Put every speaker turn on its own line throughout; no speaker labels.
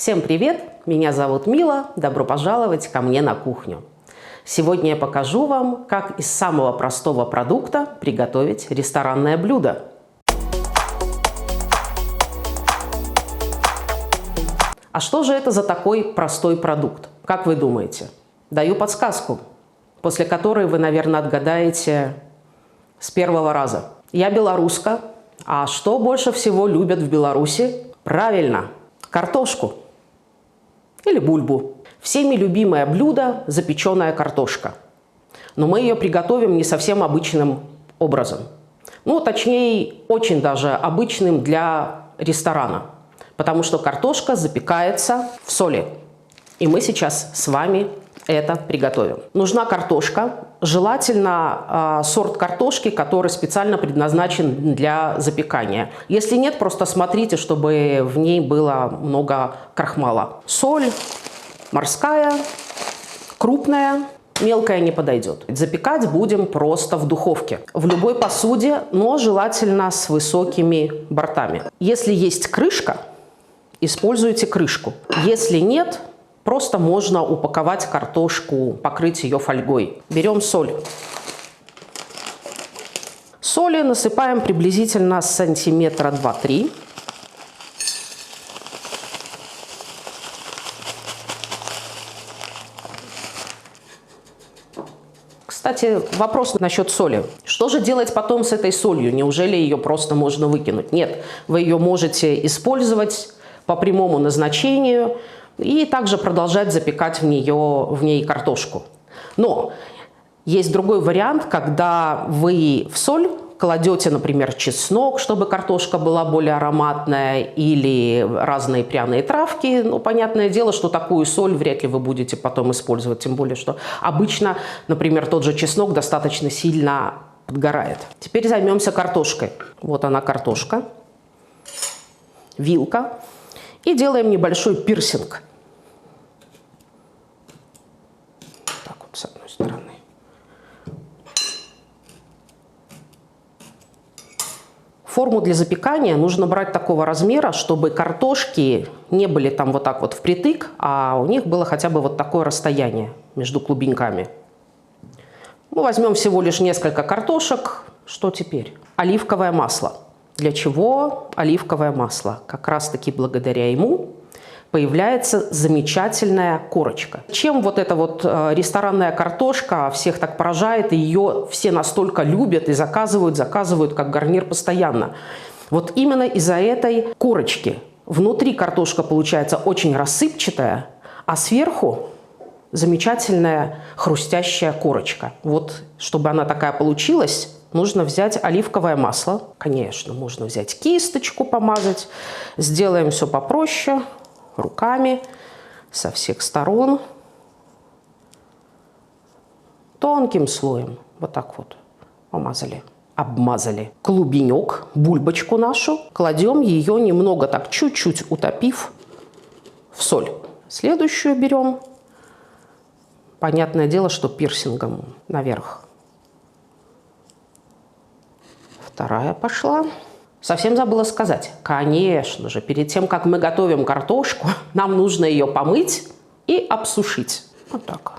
Всем привет! Меня зовут Мила. Добро пожаловать ко мне на кухню. Сегодня я покажу вам, как из самого простого продукта приготовить ресторанное блюдо. А что же это за такой простой продукт? Как вы думаете? Даю подсказку, после которой вы, наверное, отгадаете с первого раза. Я белоруска. А что больше всего любят в Беларуси? Правильно, картошку или бульбу. Всеми любимое блюдо – запеченная картошка. Но мы ее приготовим не совсем обычным образом. Точнее, очень даже обычным для ресторана. Потому что картошка запекается в соли. И мы сейчас с вами это приготовим. Нужна картошка, желательно сорт картошки, который специально предназначен для запекания. Если нет, просто смотрите, чтобы в ней было много крахмала. Соль морская, крупная, мелкая не подойдет. Запекать будем просто в духовке. В любой посуде, но желательно с высокими бортами. Если есть крышка, используйте крышку. Если нет, просто можно упаковать картошку, покрыть ее фольгой. Берем соль. Соли насыпаем приблизительно сантиметра 2-3. Кстати, вопрос насчет соли. Что же делать потом с этой солью? Неужели ее просто можно выкинуть? Нет, вы ее можете использовать по прямому назначению и также продолжать запекать в ней картошку. Но есть другой вариант, когда вы в соль кладете, например, чеснок, чтобы картошка была более ароматная, или разные пряные травки. Понятное дело, что такую соль вряд ли вы будете потом использовать, тем более, что обычно, например, тот же чеснок достаточно сильно подгорает. Теперь займемся картошкой. Вот она, картошка, вилка. И делаем небольшой пирсинг. Так вот, с одной стороны. Форму для запекания нужно брать такого размера, чтобы картошки не были там вот так вот впритык, а у них было хотя бы вот такое расстояние между клубеньками. Мы возьмем всего лишь несколько картошек. Что теперь? Оливковое масло. Для чего оливковое масло? Как раз-таки благодаря ему появляется замечательная корочка. Чем вот эта вот ресторанная картошка всех так поражает, и ее все настолько любят и заказывают как гарнир постоянно? Вот именно из-за этой корочки. Внутри картошка получается очень рассыпчатая, а сверху замечательная хрустящая корочка. Вот чтобы она такая получилась, нужно взять оливковое масло. Конечно, можно взять кисточку, помазать. Сделаем все попроще. Руками со всех сторон, тонким слоем, вот так вот помазали, обмазали. Клубенек, бульбочку нашу, кладем ее немного так, чуть-чуть утопив в соль. Следующую берем, понятное дело, что пирсингом наверх. Вторая пошла. Совсем забыла сказать, конечно же, перед тем, как мы готовим картошку, нам нужно ее помыть и обсушить. Вот так.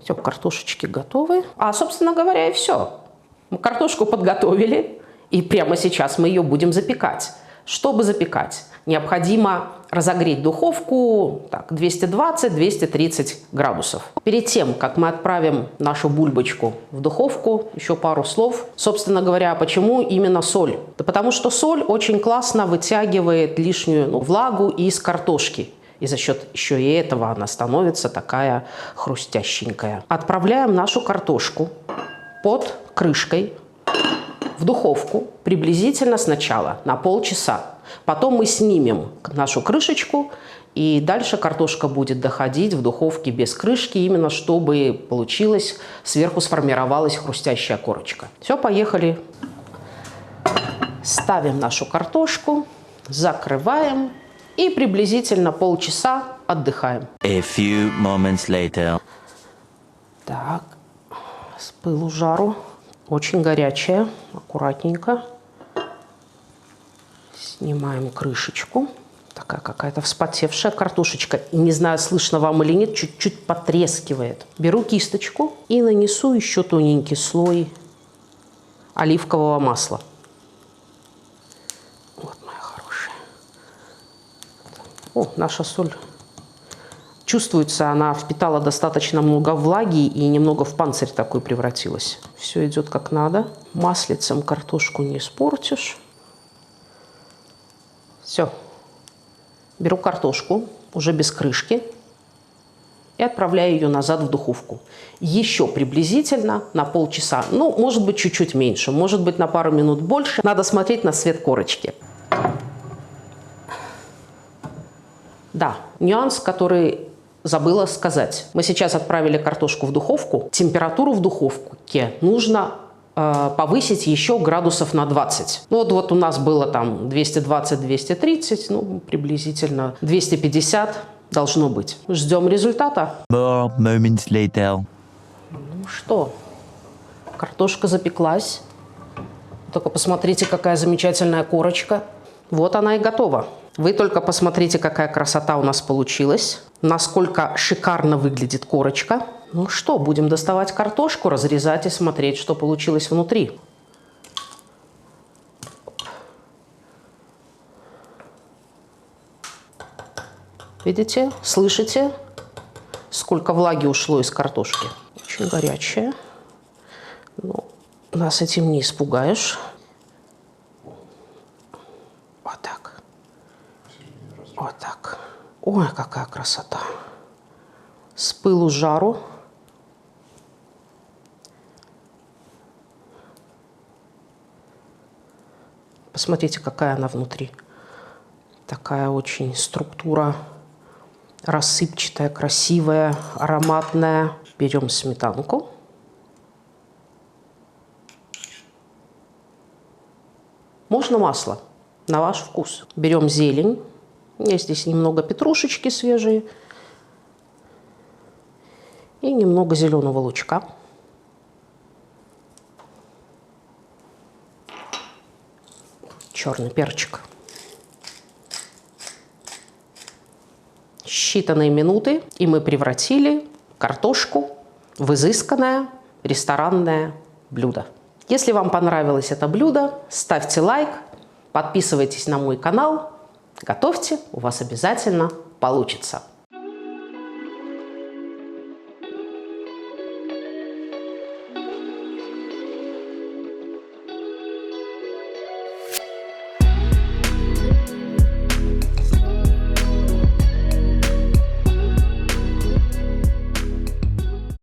Все, картошечки готовы. А, собственно говоря, и все. Мы картошку подготовили, и прямо сейчас мы ее будем запекать. Чтобы запекать, необходимо разогреть духовку 220-230 градусов. Перед тем, как мы отправим нашу бульбочку в духовку, еще пару слов. Собственно говоря, почему именно соль? Да потому что соль очень классно вытягивает лишнюю влагу из картошки. И за счет еще и этого она становится такая хрустященькая. Отправляем нашу картошку под крышкой в духовку приблизительно сначала на полчаса. Потом мы снимем нашу крышечку, и дальше картошка будет доходить в духовке без крышки, именно чтобы получилось, сверху сформировалась хрустящая корочка. Все, поехали. Ставим нашу картошку, закрываем и приблизительно полчаса отдыхаем.
A few moments later.
Так, с пылу жару. Очень горячая, аккуратненько. Снимаем крышечку. Такая какая-то вспотевшая картошечка. И не знаю, слышно вам или нет, чуть-чуть потрескивает. Беру кисточку и нанесу еще тоненький слой оливкового масла. Вот, моя хорошая. О, наша соль. Чувствуется, она впитала достаточно много влаги и немного в панцирь такой превратилась. Все идет как надо. Маслицем картошку не испортишь. Все. Беру картошку, уже без крышки, и отправляю ее назад в духовку. Еще приблизительно на полчаса. Ну, может быть, чуть-чуть меньше, может быть, на пару минут больше. Надо смотреть на цвет корочки. Да, нюанс, который забыла сказать. Мы сейчас отправили картошку в духовку. Температуру в духовке нужно повысить еще градусов на 20. Ну вот у нас было там 220-230, ну приблизительно 250 должно быть. Ждем результата.
More moments later.
Ну что, картошка запеклась. Только посмотрите, какая замечательная корочка. Вот она и готова. Вы только посмотрите, какая красота у нас получилась. Насколько шикарно выглядит корочка. Ну что, будем доставать картошку, разрезать и смотреть, что получилось внутри. Видите, слышите, сколько влаги ушло из картошки? Очень горячая. Но нас этим не испугаешь. Вот так. Вот так. Ой, какая красота. С пылу с жару. Посмотрите, какая она внутри. Такая очень структура рассыпчатая, красивая, ароматная. Берем сметанку. Можно масло, на ваш вкус. Берем зелень. У меня здесь немного петрушечки свежие. И немного зеленого лучка. Черный перчик. Считанные минуты, и мы превратили картошку в изысканное ресторанное блюдо. Если вам понравилось это блюдо, ставьте лайк, подписывайтесь на мой канал, готовьте, у вас обязательно получится.